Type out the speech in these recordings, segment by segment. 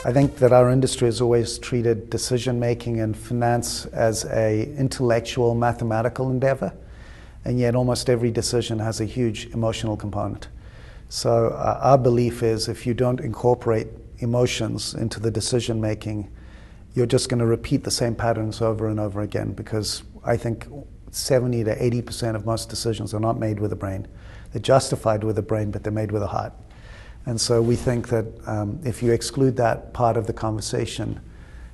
I think that our industry has always treated decision-making and finance as an intellectual, mathematical endeavor, and yet almost every decision has a huge emotional component. So our belief is if you don't incorporate emotions into the decision-making, you're just going to repeat the same patterns over and over again, because I think 70 to 80% of most decisions are not made with the brain. They're justified with the brain, but they're made with the heart. And so we think that if you exclude that part of the conversation,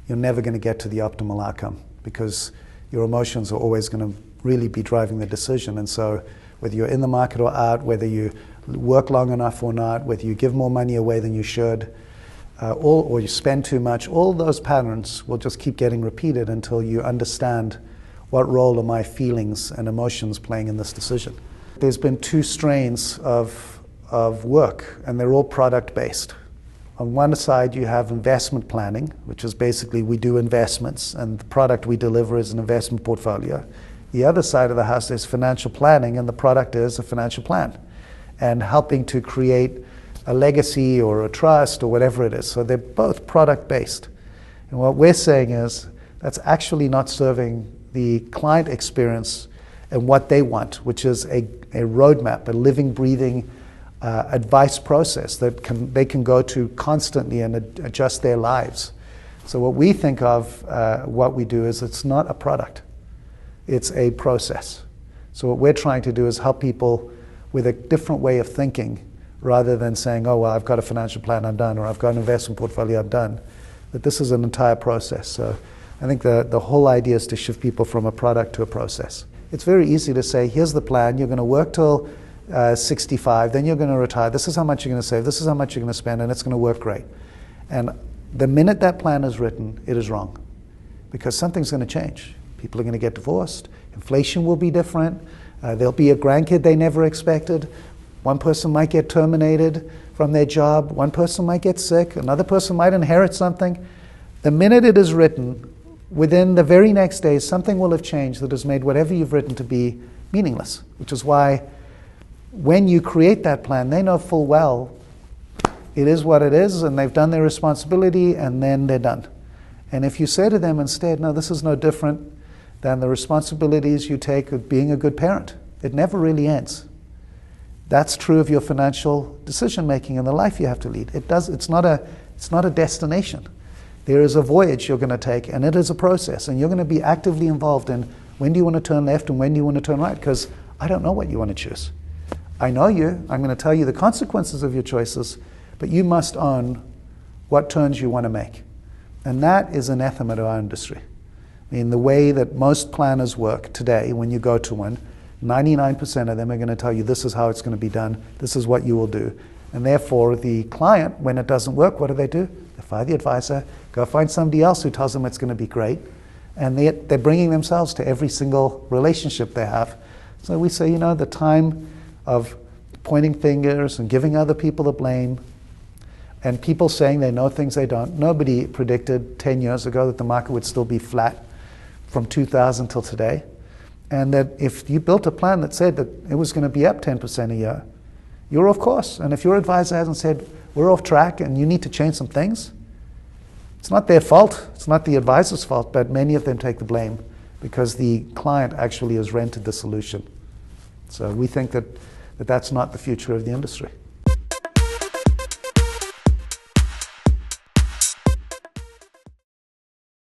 you're never going to get to the optimal outcome, because your emotions are always going to really be driving the decision. And so whether you're in the market or out, whether you work long enough or not, whether you give more money away than you should, or you spend too much, all those patterns will just keep getting repeated until you understand what role are my feelings and emotions playing in this decision. There's been two strains of work, and they're all product-based. On one side, you have investment planning, which is basically we do investments, and the product we deliver is an investment portfolio. The other side of the house is financial planning, and the product is a financial plan, and helping to create a legacy or a trust or whatever it is. So they're both product-based. And what we're saying is that's actually not serving the client experience and what they want, which is a roadmap, a living, breathing advice process that they can go to constantly and adjust their lives. So what we think of what we do is it's not a product, it's a process. So what we're trying to do is help people with a different way of thinking, rather than saying, oh, well, I've got a financial plan, I'm done, or I've got an investment portfolio, I'm done. That this is an entire process. So I think the whole idea is to shift people from a product to a process. It's very easy to say, here's the plan, you're going to work till 65, then you're going to retire, this is how much you're going to save, this is how much you're going to spend, and it's going to work great. And the minute that plan is written, it is wrong, because something's going to change. People are going to get divorced, inflation will be different, there'll be a grandkid they never expected, one person might get terminated from their job, one person might get sick, another person might inherit something. The minute it is written, within the very next day, something will have changed that has made whatever you've written to be meaningless, which is why when you create that plan, they know full well it is what it is, and they've done their responsibility, and then they're done. And if you say to them instead, no, this is no different than the responsibilities you take of being a good parent. It never really ends. That's true of your financial decision-making and the life you have to lead. It's not a destination. There is a voyage you're going to take, and it is a process, and you're going to be actively involved in when do you want to turn left and when do you want to turn right, because I don't know what you want to choose. I know you, I'm going to tell you the consequences of your choices, but you must own what turns you want to make. And that is anathema to our industry. I mean, the way that most planners work today, when you go to one, 99% of them are going to tell you this is how it's going to be done, this is what you will do. And therefore, the client, when it doesn't work, what do? They fire the advisor, go find somebody else who tells them it's going to be great, and they're bringing themselves to every single relationship they have. So we say, the time of pointing fingers and giving other people the blame, and people saying they know things they don't. Nobody predicted 10 years ago that the market would still be flat from 2000 till today. And that if you built a plan that said that it was going to be up 10% a year, you're off course. And if your advisor hasn't said, we're off track and you need to change some things, it's not their fault, it's not the advisor's fault, but many of them take the blame because the client actually has rented the solution. So we think that that's not the future of the industry.